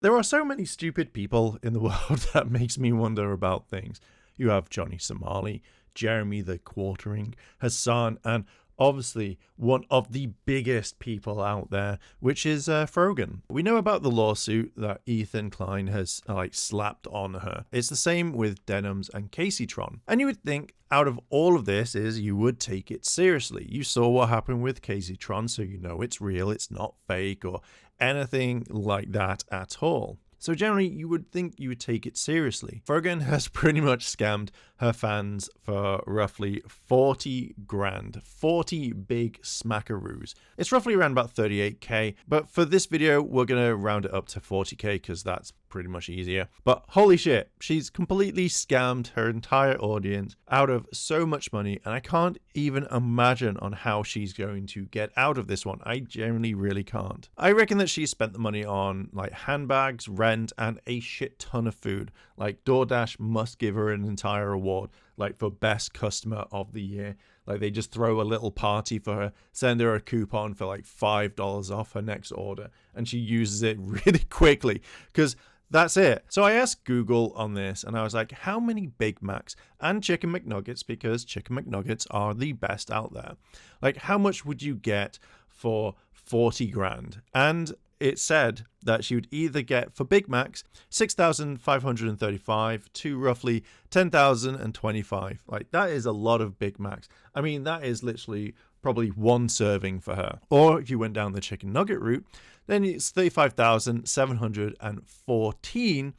There are so many stupid people in the world that makes me wonder about things. You have Johnny Somali, Jeremy the Quartering, Hassan, and obviously one of the biggest people out there, which is Frogan. We know about the lawsuit that Ethan Klein has slapped on her. It's the same with Denims and Caseytron. And you would think out of all of this is you would take it seriously. You saw what happened with Caseytron, so you know it's real, it's not fake or anything like that at all. So generally, you would think you would take it seriously. Frogan has pretty much scammed her fans for roughly 40 grand, 40 big smackaroos. It's roughly around about 38k, but for this video, we're gonna round it up to 40k because that's pretty much easier. But holy shit, she's completely scammed her entire audience out of so much money, and I can't even imagine on how she's going to get out of this one. I genuinely really can't. I reckon that she spent the money on like handbags, rent, and a shit ton of food. Like DoorDash must give her an entire award, like for best customer of the year. Like they just throw a little party for her, send her a coupon for like $5 off her next order, and she uses it really quickly because that's it. So I asked Google on this and I was like, how many Big Macs and Chicken McNuggets, because Chicken McNuggets are the best out there, like how much would you get for 40 grand? And it said that she would either get for Big Macs 6,535 to roughly 10,025. Like that is a lot of Big Macs. I mean, that is literally probably one serving for her. Or if you went down the chicken nugget route, then it's 35,714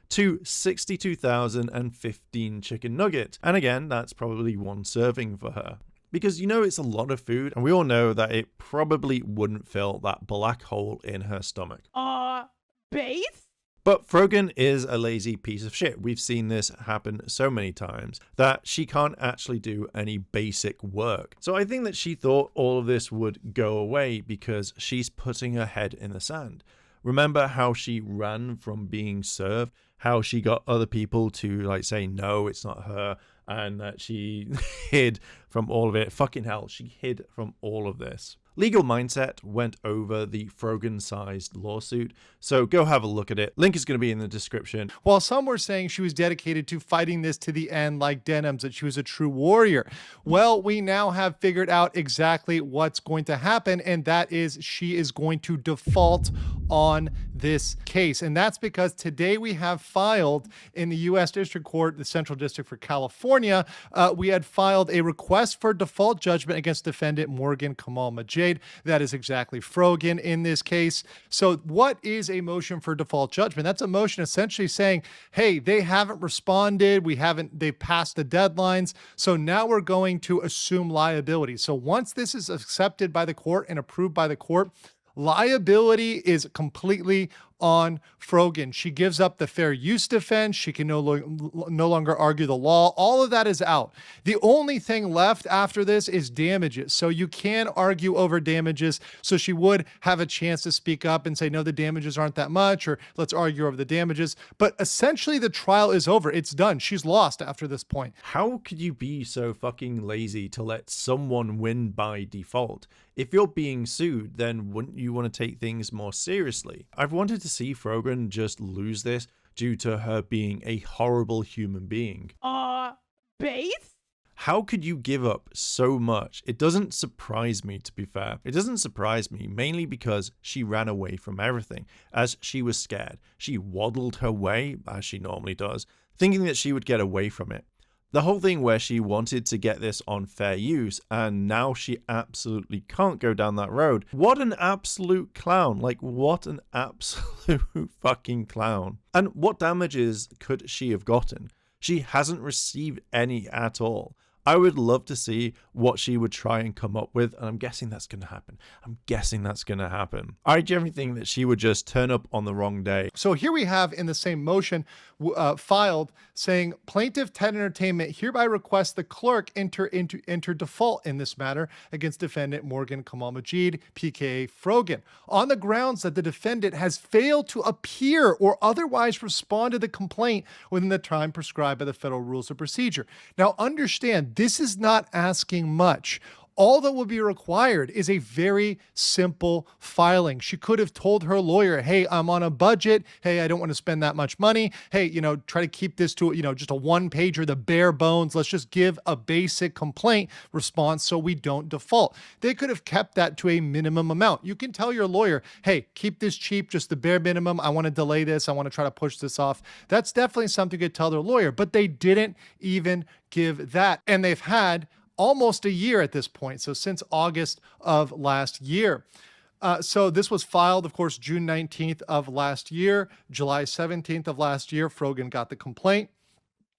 to 62,015 chicken nugget. And again, that's probably one serving for her. Because you know it's a lot of food, and we all know that it probably wouldn't fill that black hole in her stomach. Base? But Frogan is a lazy piece of shit. We've seen this happen so many times that she can't actually do any basic work. So I think that she thought all of this would go away because she's putting her head in the sand. Remember how she ran from being served, how she got other people to like say, no, it's not her, and that she hid from all of it. Fucking hell, she hid from all of this. Legal Mindset went over the Frogan-sized lawsuit, so go have a look at it. Link is going to be in the description. While some were saying she was dedicated to fighting this to the end like Denims, that she was a true warrior. Well, we now have figured out exactly what's going to happen, and that is she is going to default on this case. And that's because today we have filed in the U.S. District Court, the Central District for California, we had filed a request for default judgment against defendant Morgan Kamal Majid. That is exactly Frogan in this case. So what is a motion for default judgment? That's a motion essentially saying, hey, they haven't responded. They've passed the deadlines. So now we're going to assume liability. So once this is accepted by the court and approved by the court, liability is completely on Frogan. She gives up the fair use defense. She can no longer argue the law. All of that is out. The only thing left after this is damages. So you can argue over damages. So she would have a chance to speak up and say, no, the damages aren't that much, or let's argue over the damages. But essentially the trial is over. It's done. She's lost after this point. How could you be so fucking lazy to let someone win by default? If you're being sued, then wouldn't you want to take things more seriously? I've wanted to see Frogan just lose this due to her being a horrible human being. Base? How could you give up so much? It doesn't surprise me, to be fair. It doesn't surprise me, mainly because she ran away from everything, as she was scared. She waddled her way, as she normally does, thinking that she would get away from it. The whole thing where she wanted to get this on fair use, and now she absolutely can't go down that road. What an absolute clown. Like, what an absolute fucking clown. And what damages could she have gotten? She hasn't received any at all. I would love to see what she would try and come up with, and I'm guessing that's going to happen. I generally think that she would just turn up on the wrong day. So here we have in the same motion filed saying plaintiff TED Entertainment hereby requests the clerk enter default in this matter against defendant Morgan Kamal Majid, PKA Frogan, on the grounds that the defendant has failed to appear or otherwise respond to the complaint within the time prescribed by the federal rules of procedure. Now understand, this is not asking much. All that would be required is a very simple filing. She could have told her lawyer, hey, I'm on a budget. Hey, I don't want to spend that much money. Hey, try to keep this to, just a one pager, the bare bones. Let's just give a basic complaint response so we don't default. They could have kept that to a minimum amount. You can tell your lawyer, hey, keep this cheap, just the bare minimum. I want to delay this. I want to try to push this off. That's definitely something you could tell their lawyer, but they didn't even give that. And they've had almost a year at this point. So since August of last year. So this was filed, of course, June 19th of last year. July 17th of last year, Frogan got the complaint.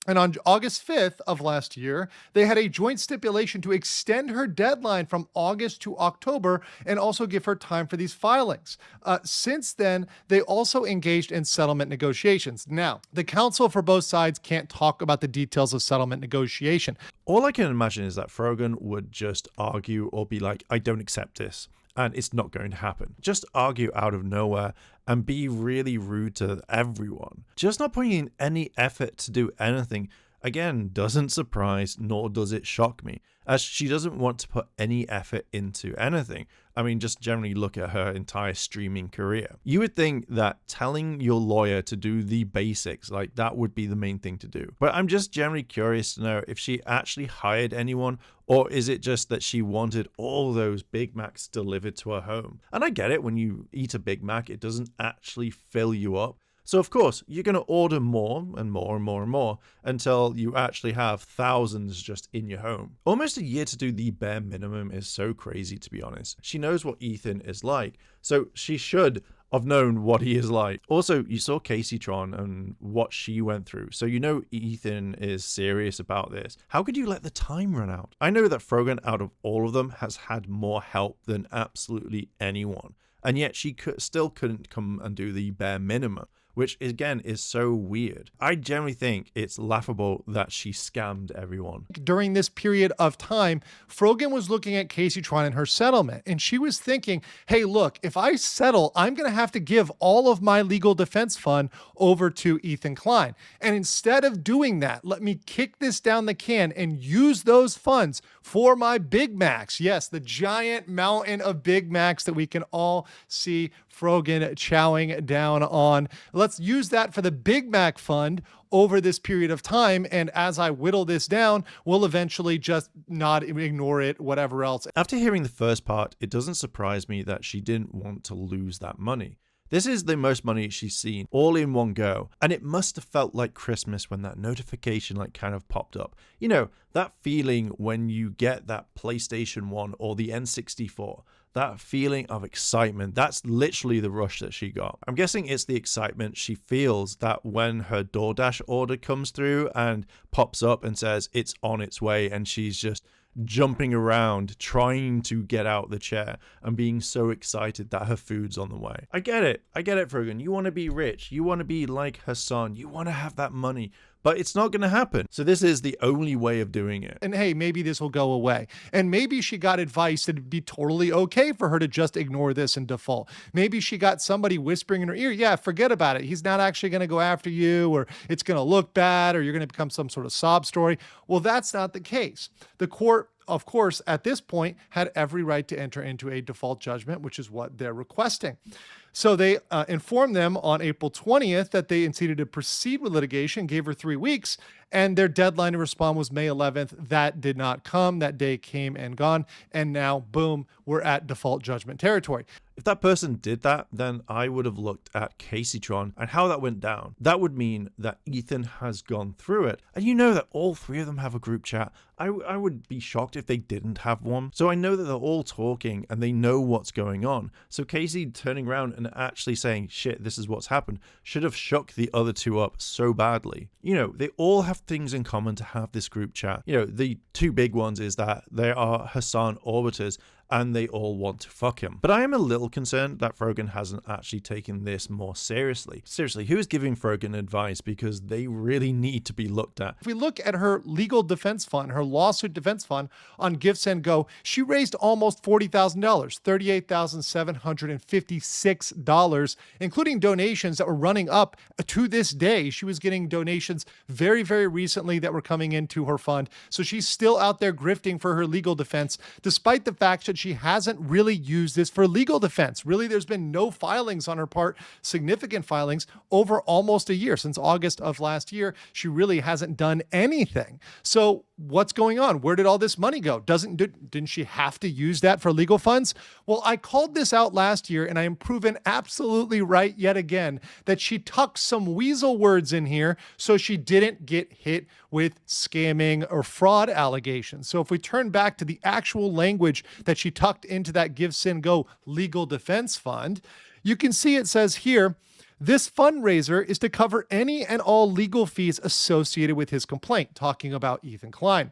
And on August 5th of last year, they had a joint stipulation to extend her deadline from August to October and also give her time for these filings. Since then, they also engaged in settlement negotiations. Now, the counsel for both sides can't talk about the details of settlement negotiation. All I can imagine is that Frogan would just argue or be like, I don't accept this, and it's not going to happen. Just argue out of nowhere and be really rude to everyone. Just not putting in any effort to do anything, again, doesn't surprise nor does it shock me, as she doesn't want to put any effort into anything. I mean, just generally look at her entire streaming career. You would think that telling your lawyer to do the basics, like that would be the main thing to do. But I'm just generally curious to know if she actually hired anyone, or is it just that she wanted all those Big Macs delivered to her home? And I get it, when you eat a Big Mac, it doesn't actually fill you up. So of course, you're going to order more and more and more and more until you actually have thousands just in your home. Almost a year to do the bare minimum is so crazy, to be honest. She knows what Ethan is like, so she should have known what he is like. Also, you saw Casey Tron and what she went through, so you know Ethan is serious about this. How could you let the time run out? I know that Frogan, out of all of them, has had more help than absolutely anyone, and yet she still couldn't come and do the bare minimum, which again is so weird. I generally think it's laughable that she scammed everyone. During this period of time, Frogan was looking at Casey Tron and her settlement, and she was thinking, hey, look, if I settle, I'm going to have to give all of my legal defense fund over to Ethan Klein. And instead of doing that, let me kick this down the can and use those funds for my Big Macs. Yes, the giant mountain of Big Macs that we can all see Frogan chowing down on. Let's use that for the Big Mac fund over this period of time. And as I whittle this down, we'll eventually just not ignore it, whatever else. After hearing the first part, it doesn't surprise me that she didn't want to lose that money. This is the most money she's seen all in one go, and it must have felt like Christmas when that notification kind of popped up. You know, that feeling when you get that PlayStation 1 or the N64, that feeling of excitement, that's literally the rush that she got. I'm guessing it's the excitement she feels that when her DoorDash order comes through and pops up and says it's on its way, and she's just jumping around trying to get out the chair and being so excited that her food's on the way. I get it, Frogan. You want to be rich, you want to be like Hassan, you want to have that money, but it's not going to happen. So this is the only way of doing it. And hey, maybe this will go away. And maybe she got advice that it'd be totally okay for her to just ignore this and default. Maybe she got somebody whispering in her ear, yeah, forget about it. He's not actually going to go after you, or it's going to look bad, or you're going to become some sort of sob story. Well, that's not the case. The court, of course, at this point, had every right to enter into a default judgment, which is what they're requesting. So they informed them on April 20th that they intended to proceed with litigation, gave her 3 weeks, and their deadline to respond was May 11th. That did not come. That day came and gone. And now, boom, we're at default judgment territory. If that person did that, then I would have looked at Casey Tron and how that went down. That would mean that Ethan has gone through it. And you know that all three of them have a group chat. I would be shocked if they didn't have one. So I know that they're all talking and they know what's going on. So Casey turning around and actually saying, shit, this is what's happened, should have shook the other two up so badly. You know, they all have things in common to have this group chat. You know, the two big ones is that they are Hassan orbiters and they all want to fuck him. But I am a little concerned that Frogan hasn't actually taken this more seriously. Seriously, who's giving Frogan advice? Because they really need to be looked at. If we look at her legal defense fund, her lawsuit defense fund on GiveSendGo, she raised almost $40,000, $38,756, including donations that were running up to this day. She was getting donations very, very recently that were coming into her fund. So she's still out there grifting for her legal defense, despite the fact that she hasn't really used this for legal defense. Really, there's been no filings on her part, significant filings, over almost a year. Since August of last year, she really hasn't done anything. So what's going on? Where did all this money go? Didn't she have to use that for legal funds? Well, I called this out last year, and I am proven absolutely right yet again that she tucked some weasel words in here so she didn't get hit with scamming or fraud allegations. So if we turn back to the actual language that she tucked into that GiveSendGo legal defense fund, you can see it says here, this fundraiser is to cover any and all legal fees associated with his complaint, talking about Ethan Klein.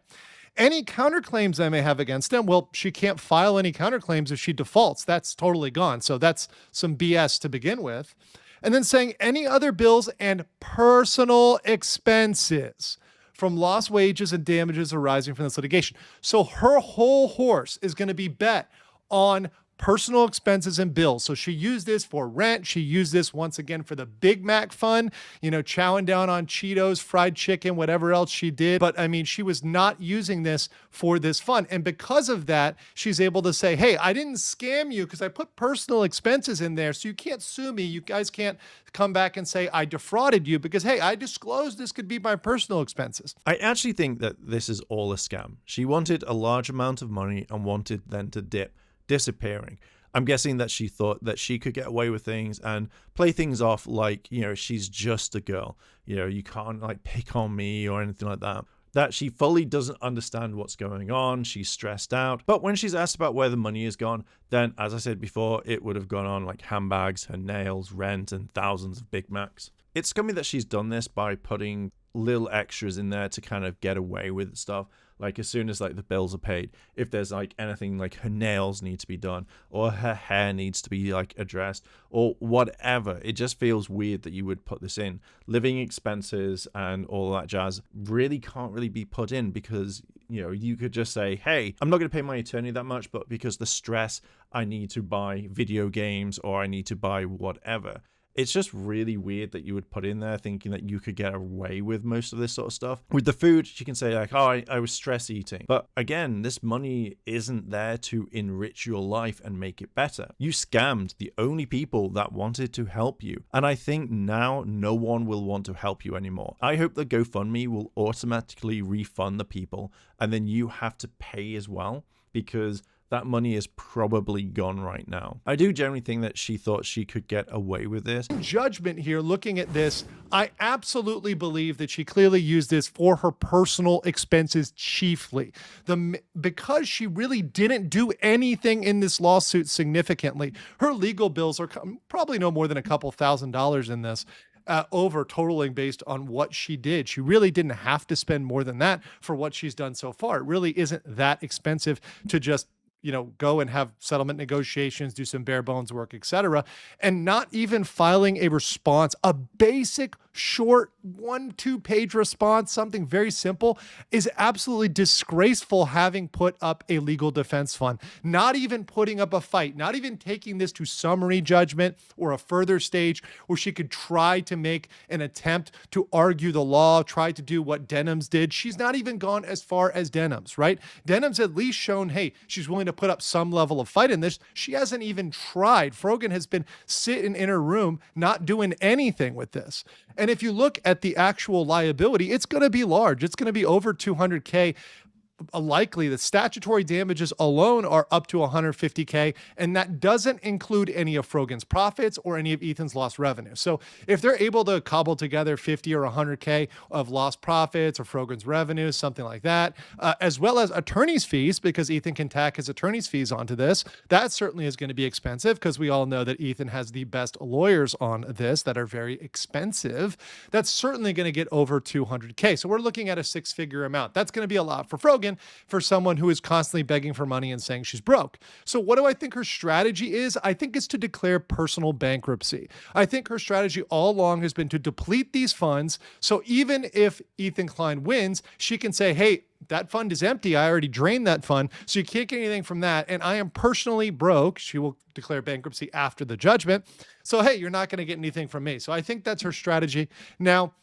Any counterclaims I may have against him, well, she can't file any counterclaims if she defaults. That's totally gone. So that's some BS to begin with. And then saying any other bills and personal expenses from lost wages and damages arising from this litigation. So her whole horse is going to be bet on personal expenses and bills. So she used this for rent. She used this once again for the Big Mac fund, chowing down on Cheetos, fried chicken, whatever else she did. But I mean, she was not using this for this fund. And because of that, she's able to say, hey, I didn't scam you because I put personal expenses in there. So you can't sue me. You guys can't come back and say I defrauded you because, hey, I disclosed this could be my personal expenses. I actually think that this is all a scam. She wanted a large amount of money and wanted then to dip, disappearing. I'm guessing that she thought that she could get away with things and play things off like, she's just a girl. You can't like pick on me or anything like that. That she fully doesn't understand what's going on. She's stressed out. But when she's asked about where the money is gone, then, as I said before, it would have gone on like handbags, her nails, rent, and thousands of Big Macs. It's scummy that she's done this by putting little extras in there to kind of get away with stuff. Like as soon as like the bills are paid, if there's like anything like her nails need to be done or her hair needs to be like addressed or whatever, it just feels weird that you would put this in. Living expenses and all that jazz really can't really be put in because, you could just say, hey, I'm not going to pay my attorney that much, but because the stress, I need to buy video games or I need to buy whatever. It's just really weird that you would put in there thinking that you could get away with most of this sort of stuff. With the food, she can say like, oh, I was stress eating. But again, this money isn't there to enrich your life and make it better. You scammed the only people that wanted to help you. And I think now no one will want to help you anymore. I hope the GoFundMe will automatically refund the people and then you have to pay as well because that money is probably gone right now. I do generally think that she thought she could get away with this. Judgment here, looking at this, I absolutely believe that she clearly used this for her personal expenses chiefly. Because she really didn't do anything in this lawsuit significantly. Her legal bills are probably no more than a couple $1,000s in this. Over totaling based on what she did. She really didn't have to spend more than that for what she's done so far. It really isn't that expensive to just go and have settlement negotiations, do some bare bones work, etc. And not even filing a response, a basic short 1-2 page response, something very simple, is absolutely disgraceful having put up a legal defense fund. Not even putting up a fight, not even taking this to summary judgment or a further stage where she could try to make an attempt to argue the law, try to do what Denham's did. She's not even gone as far as Denham's, right? Denham's at least shown, hey, she's willing to put up some level of fight in this. She hasn't even tried. Frogan has been sitting in her room, not doing anything with this. And if you look at the actual liability, it's going to be large. It's going to be over $200K. Likely the statutory damages alone are up to $150K, and that doesn't include any of Frogan's profits or any of Ethan's lost revenue. So if they're able to cobble together 50 or 100K of lost profits or Frogan's revenue, something like that, as well as attorney's fees, because Ethan can tack his attorney's fees onto this, that certainly is going to be expensive because we all know that Ethan has the best lawyers on this that are very expensive. That's certainly going to get over $200K. So we're looking at a 6-figure amount. That's going to be a lot for Frogan. Frogan for someone who is constantly begging for money and saying she's broke. So what do I think her strategy is? I think it's to declare personal bankruptcy. I think her strategy all along has been to deplete these funds. So even if Ethan Klein wins, she can say, hey, that fund is empty. I already drained that fund. So you can't get anything from that. And I am personally broke. She will declare bankruptcy after the judgment. So, hey, you're not going to get anything from me. So I think that's her strategy. Now,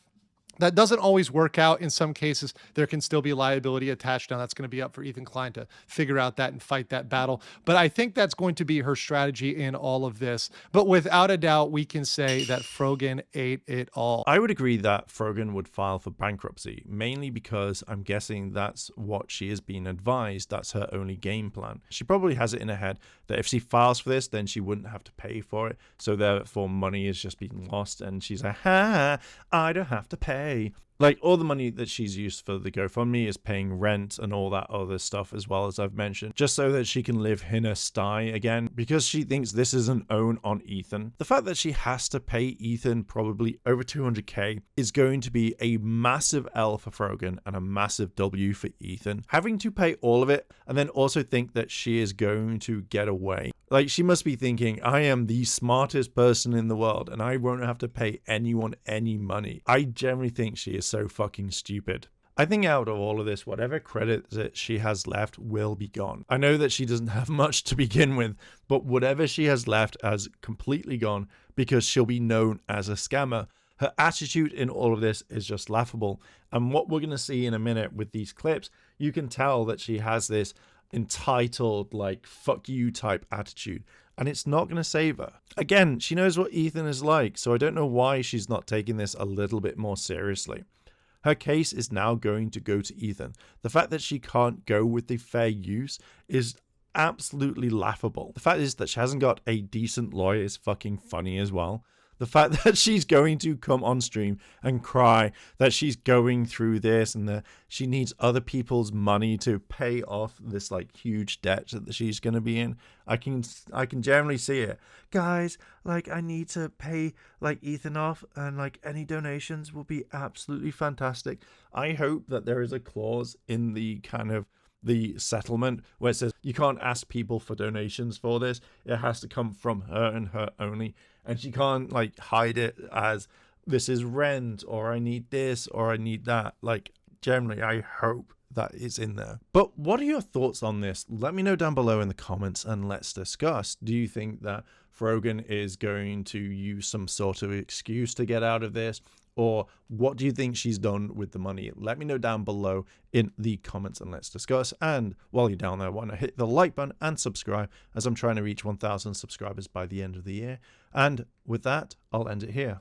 that doesn't always work out. In some cases, there can still be liability attached. Now, that's going to be up for Ethan Klein to figure out that and fight that battle. But I think that's going to be her strategy in all of this. But without a doubt, we can say that Frogan ate it all. I would agree that Frogan would file for bankruptcy, mainly because I'm guessing that's what she is being advised. That's her only game plan. She probably has it in her head that if she files for this, then she wouldn't have to pay for it. So therefore, money is just being lost. And she's like, I don't have to pay. Like, all the money that she's used for the GoFundMe is paying rent and all that other stuff, as well as I've mentioned, just so that she can live in her sty again, because she thinks this is an own on Ethan. The fact that she has to pay Ethan probably over 200k is going to be a massive L for Frogan and a massive W for Ethan. Having to pay all of it and then also think that she is going to get away. Like, she must be thinking, I am the smartest person in the world and I won't have to pay anyone any money. I generally think she is so fucking stupid. I think out of all of this, whatever credit that she has left will be gone. I know that she doesn't have much to begin with, but whatever she has left has completely gone because she'll be known as a scammer. Her attitude in all of this is just laughable. And what we're going to see in a minute with these clips, you can tell that she has this entitled, like, fuck you type attitude, and it's not going to save her. Again, she knows what Ethan is like, so I don't know why she's not taking this a little bit more seriously. Her case is now going to go to Ethan. The fact that she can't go with the fair use is absolutely laughable. The fact is that she hasn't got a decent lawyer is fucking funny as well. The fact that she's going to come on stream and cry that she's going through this and that she needs other people's money to pay off this like huge debt that she's going to be in. I can generally see it. Guys, like, I need to pay like Ethan off, and like any donations will be absolutely fantastic. I hope that there is a clause in the kind of the settlement where it says you can't ask people for donations for this. It has to come from her and her only. And she can't like hide it as this is rent or I need this or I need that. Like, generally, I hope that is in there. But what are your thoughts on this? Let me know down below in the comments and let's discuss. Do you think that Frogan is going to use some sort of excuse to get out of this? Or what do you think she's done with the money? Let me know down below in the comments and let's discuss. And while you're down there, why not hit the like button and subscribe, as I'm trying to reach 1,000 subscribers by the end of the year. And with that, I'll end it here.